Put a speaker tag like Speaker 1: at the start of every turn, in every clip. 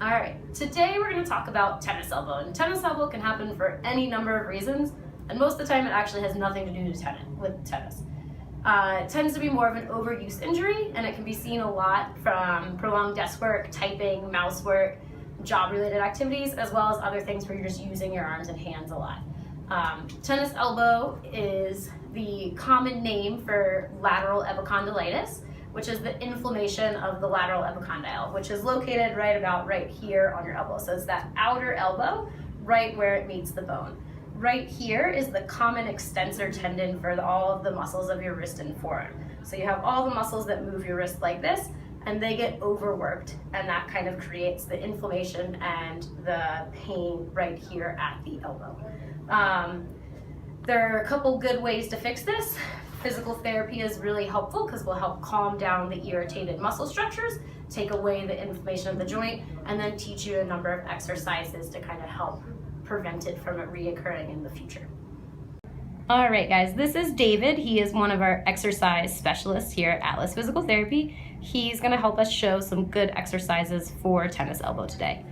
Speaker 1: All right, today we're going to talk about tennis elbow. And tennis elbow can happen for any number of reasons, and most of the time it actually has nothing to do with tennis. It tends to be more of an overuse injury, and it can be seen a lot from prolonged desk work, typing, mouse work, job-related activities, as well as other things where you're just using your arms and hands a lot. Tennis elbow is the common name for lateral epicondylitis, which is the inflammation of the lateral epicondyle, which is located right here on your elbow. So it's that outer elbow, right where it meets the bone. Right here is the common extensor tendon for all of the muscles of your wrist and forearm. So you have all the muscles that move your wrist like this, and they get overworked, and that kind of creates the inflammation and the pain right here at the elbow. There are a couple good ways to fix this. Physical therapy is really helpful because we'll help calm down the irritated muscle structures, take away the inflammation of the joint, and then teach you a number of exercises to kind of help prevent it from reoccurring in the future. All right, guys, this is David. He is one of our exercise specialists here at Atlas Physical Therapy. He's going to help us show some good exercises for tennis elbow today.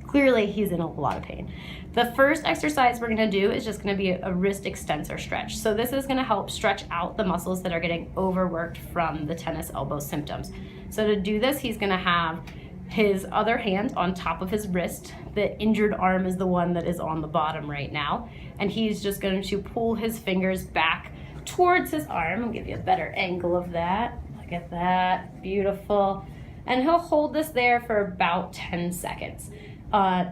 Speaker 1: Clearly, he's in a lot of pain. The first exercise we're going to do is just going to be a wrist extensor stretch. So this is going to help stretch out the muscles that are getting overworked from the tennis elbow symptoms. So to do this, he's going to have his other hand on top of his wrist. The injured arm is the one that is on the bottom right now. And he's just going to pull his fingers back towards his arm. I'll give you a better angle of that. Look at that. Beautiful. And he'll hold this there for about 10 seconds.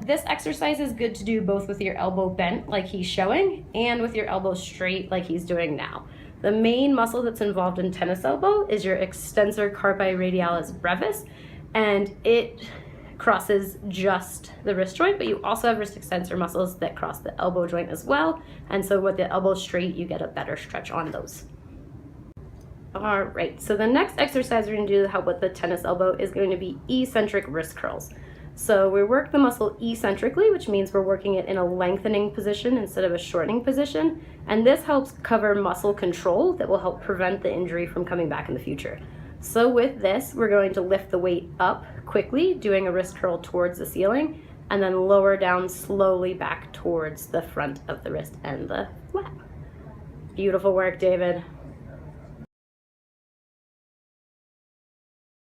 Speaker 1: This exercise is good to do both with your elbow bent like he's showing and with your elbow straight like he's doing now. The main muscle that's involved in tennis elbow is your extensor carpi radialis brevis, and it crosses just the wrist joint, but you also have wrist extensor muscles that cross the elbow joint as well, and so with the elbow straight you get a better stretch on those. All right, so the next exercise we're going to do to help with the tennis elbow is going to be eccentric wrist curls. So we work the muscle eccentrically, which means we're working it in a lengthening position instead of a shortening position. And this helps cover muscle control that will help prevent the injury from coming back in the future. So with this, we're going to lift the weight up quickly, doing a wrist curl towards the ceiling, and then lower down slowly back towards the front of the wrist and the flap. Beautiful work, David.